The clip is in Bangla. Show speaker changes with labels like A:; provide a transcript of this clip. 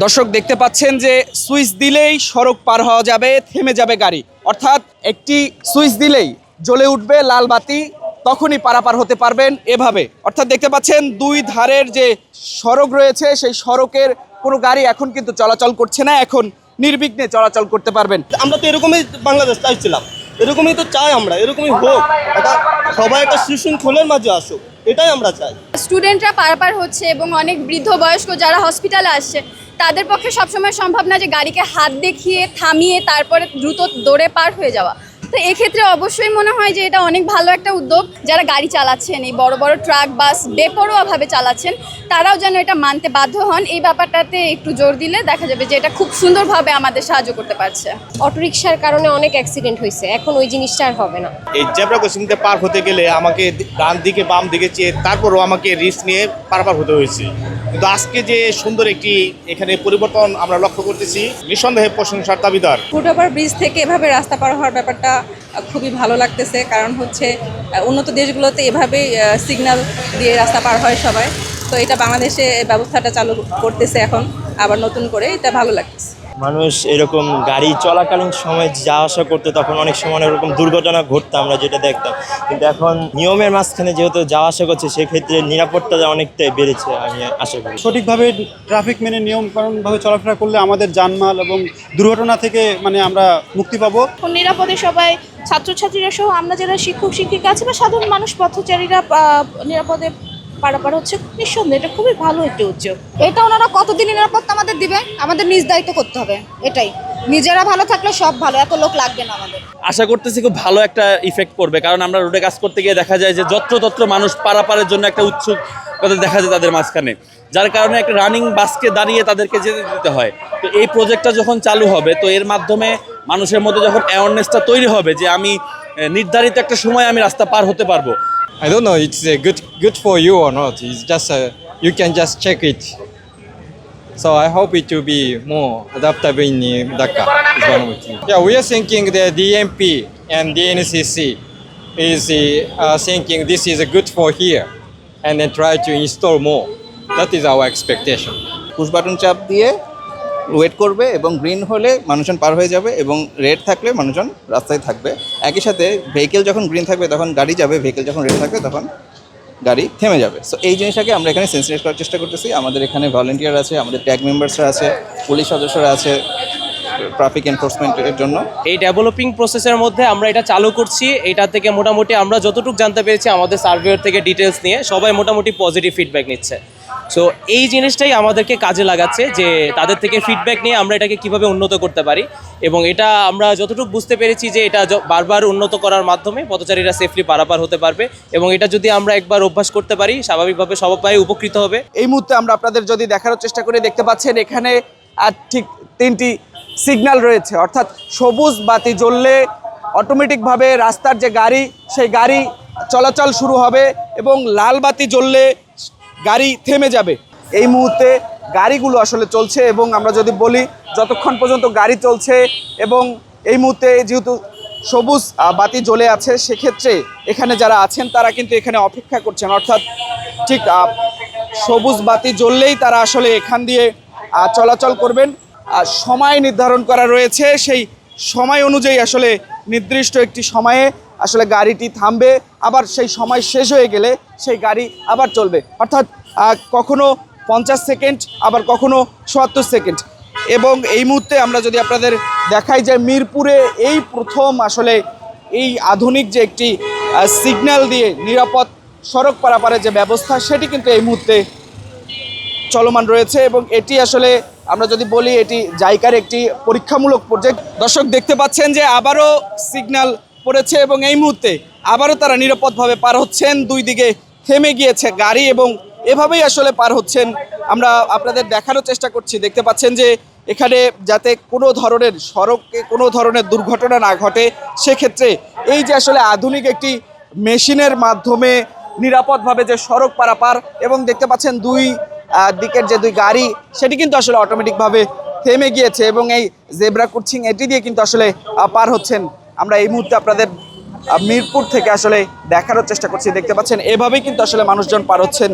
A: দর্শক দেখতে পাচ্ছেন যে সুইচ দিলেই সড়ক পার হওয়া যাবে, থেমে যাবে গাড়ি। অর্থাৎ একটি সুইচ দিলেই জ্বলে উঠবে লাল বাতি, তখনই পারাপার হতে পারবেন এভাবে। অর্থাৎ দেখতে পাচ্ছেন দুই ধারের যে সড়ক রয়েছে সেই সড়কের কোনো গাড়ি এখন কিন্তু চলাচল করছে না, এখন নির্বিঘ্নে চলাচল করতে পারবেন।
B: আমরা তো এরকমই বাংলাদেশ চাইছিলাম, এরকমই তো চাই, আমরা এরকমই হোক, এটা সবাই একটা সুশৃঙ্খলের মাঝে আসুক, এটাই আমরা চাই।
C: স্টুডেন্টরা পারাপার হচ্ছে এবং অনেক বৃদ্ধ বয়স্ক যারা হসপিটালে আসছে তাদের পক্ষে সবসময় সম্ভব না যে গাড়িকে হাত দেখিয়ে থামিয়ে তারপরে দ্রুত দৌড়ে পার হয়ে যাওয়া। তো এক্ষেত্রে অবশ্যই মনে হয় যে এটা অনেক ভালো একটা উদ্যোগ। যারা গাড়ি চালাচ্ছেন, এই বড় বড় ট্রাক বাস বেপরোয়াভাবে চালাচ্ছেন, তারাও যেন এটা মানতে বাধ্য হন। এই ব্যাপারটাতে একটু জোর দিলে দেখা যাবে যে এটা খুব সুন্দরভাবে আমাদের সাহায্য করতে পারছে।
D: অটোরিকশার কারণে অনেক অ্যাক্সিডেন্ট হয়েছে, এখন ওই জিনিসটা আর হবে না।
E: এই জেব্রা ক্রসিংতে পার হতে গেলে আমাকে ডান দিকে বাম দিকে চেয়ে তারপরও আমাকে রিস্ক নিয়ে পারাপার হতে হয়েছে। কিন্তু আজকে যে সুন্দর একটি এখানে পরিবর্তন আমরা লক্ষ্য করতেছি, নিঃসন্দেহে প্রশংসার দাবিদার।
F: ফুটওভার ব্রিজ থেকে এভাবে রাস্তা পার হওয়ার ব্যাপারটা খুবই ভালো লাগতেছে, কারণ হচ্ছে উন্নত দেশগুলোতে এভাবেই সিগন্যাল দিয়ে রাস্তা পার হয় সবাই। তো এটা বাংলাদেশে ব্যবস্থাটা চালু করতেছে এখন আবার নতুন করে, এটা ভালো লাগতেছে।
G: মানুষ এরকম গাড়ি চলাকালীন সময় যাওয়া আসা করতে তখন অনেক সময় এরকম দুর্ঘটনা ঘটতো, আমরা যেটা দেখতাম। কিন্তু এখন নিয়মের মাঝখানে যেহেতু যাওয়া আসা করছে, সেক্ষেত্রে নিরাপত্তা অনেকটাই বেড়েছে আমি আশা করি।
H: সঠিকভাবে ট্রাফিক মেনে নিয়মকানুনভাবে চলাফেরা করলে আমাদের জানমাল এবং দুর্ঘটনা থেকে আমরা মুক্তি পাবো।
I: নিরাপদে সবাই ছাত্রছাত্রীরা সহ আমরা যারা শিক্ষক শিক্ষিকা আছে বা সাধারণ মানুষ পথচারীরা নিরাপদে পারাপার হচ্ছে, নিঃসন্দেহে এটা খুবই ভালো একটি উদ্যোগ।
C: এটা ওনারা কতদিন নিরাপত্তা আমাদের দিবে, আমাদের নিজ দায়িত্ব করতে হবে। এটাই, নিজেরা ভালো থাকলে সব ভালো, এত লোক লাগবে না আমাদের।
A: আশা করতেছি খুব ভালো একটা ইফেক্ট পড়বে, কারণ আমরা রোডে কাজ করতে গিয়ে দেখা যায় যে যত্রতত্র মানুষ পারাপারের জন্য একটা উৎসুকতা দেখা যায় তাদের মাঝখানে, যার কারণে একটা রানিং বাসকে দাঁড়িয়ে তাদেরকে যেতে দিতে হয়। তো এই প্রজেক্টটা যখন চালু হবে, তো এর মাধ্যমে মানুষের মধ্যে যখন অ্যাওয়ারনেসটা তৈরি হবে যে আমি নির্ধারিত একটা সময় আমি রাস্তা পার হতে পারবো।
J: I don't know it's good for you or not. It's just you can just check it. So I hope it will be more adaptable in Dhaka. Is one of the things. Yeah, we are thinking the DMP and the NCC is thinking this is good for here, and then try to install more. That is our expectation.
K: Push button চাপ দিয়ে ওয়েট করবে এবং গ্রিন হলে মানুষজন পার হয়ে যাবে এবং রেড থাকলে মানুষজন রাস্তায় থাকবে। একই সাথে ভেহিকেল যখন গ্রিন থাকবে তখন গাড়ি যাবে, ভেহিকেল যখন রেড থাকবে তখন গাড়ি থেমে যাবে। সো এই জিনিসটাকে আমরা এখানে সেন্সিটাইজ করার চেষ্টা করতেছি। আমাদের এখানে ভলেন্টিয়ার আছে, আমাদের ট্যাগ মেম্বার্সরা আছে, পুলিশ সদস্যরা আছে ট্রাফিক এনফোর্সমেন্টের জন্য।
L: এই ডেভেলপিং প্রসেসের মধ্যে আমরা এটা চালু করছি। এটা থেকে মোটামুটি আমরা যতটুকু জানতে পেরেছি আমাদের সার্ভেয়ার থেকে ডিটেলস নিয়ে সবাই মোটামুটি পজিটিভ ফিডব্যাক নিচ্ছে। সো এই জিনিসটাই আমাদেরকে কাজে লাগাচ্ছে যে তাদের থেকে ফিডব্যাক নিয়ে আমরা এটাকে কিভাবে উন্নত করতে পারি, এবং এটা আমরা যতটুকু বুঝতে পেরেছি যে এটা বারবার উন্নত করার মাধ্যমে পথচারীরা সেফলি পারাপার হতে পারবে, এবং এটা যদি আমরা একবার অভ্যাস করতে পারি স্বাভাবিকভাবে সবাই উপকৃত হবে।
A: এই মুহূর্তে আমরা আপনাদের যদি দেখানোর চেষ্টা করে দেখতে পাচ্ছেন এখানে ঠিক 3টি সিগন্যাল রয়েছে। অর্থাৎ সবুজ বাতি জ্বললে অটোমেটিকভাবে রাস্তার যে গাড়ি সেই গাড়ি চলাচল শুরু হবে এবং লাল বাতি জ্বললে গাড়ি থেমে যাবে। এই মুহূর্তে গাড়িগুলো আসলে চলছে এবং আমরা যদি বলি যতক্ষণ পর্যন্ত গাড়ি চলছে এবং এই মুহূর্তে যেহেতু সবুজ বাতি জ্বলে আছে, সেক্ষেত্রে এখানে যারা আছেন তারা কিন্তু এখানে অপেক্ষা করছেন। অর্থাৎ ঠিক সবুজ বাতি জ্বললেই তারা আসলে এখান দিয়ে চলাচল করবেন। সময় নির্ধারণ করা রয়েছে, সেই সময় অনুযায়ী আসলে নির্দিষ্ট একটি সময়ে আসলে গাড়িটি থামবে, আবার সেই সময় শেষ হয়ে গেলে সেই গাড়ি আবার চলবে। অর্থাৎ কখনো 50 সেকেন্ড, আবার কখনো 70 সেকেন্ড। এবং এই মুহূর্তে আমরা যদি আপনাদের দেখাই যে মিরপুরে এই প্রথম আসলে এই আধুনিক যে একটি সিগন্যাল দিয়ে নিরাপদ সড়ক পারাপারের যে ব্যবস্থা সেটি কিন্তু এই মুহূর্তে চলমান রয়েছে, এবং এটি আসলে আমরা যদি বলি এটি জাইকার একটি পরীক্ষামূলক প্রজেক্ট। দর্শক দেখতে পাচ্ছেন যে আবারও সিগন্যাল পড়েছে এবং এই মুহূর্তে আবারও তারা নিরাপদভাবে পার হচ্ছেন। দুই দিকে থেমে গিয়েছে গাড়ি এবং এভাবেই আসলে পার হচ্ছেন। আমরা আপনাদের দেখানোর চেষ্টা করছি। দেখতে পাচ্ছেন যে এখানে যাতে কোনো ধরনের সড়কে কোনো ধরনের দুর্ঘটনা না ঘটে, সেক্ষেত্রে এই যে আসলে আধুনিক একটি মেশিনের মাধ্যমে নিরাপদভাবে যে সড়ক পারাপার, এবং দেখতে পাচ্ছেন দুই দিকের যে দুই গাড়ি সেটি কিন্তু আসলে অটোমেটিকভাবে থেমে গিয়েছে এবং এই জেব্রা ক্রসিং এটি দিয়ে কিন্তু আসলে পার হচ্ছেন। আমরা এই মুহূর্তে আপনাদের মিরপুর থেকে আসলে দেখানোর চেষ্টা করছি। দেখতে পাচ্ছেন এভাবেই কিন্তু আসলে মানুষজন পার হচ্ছেন।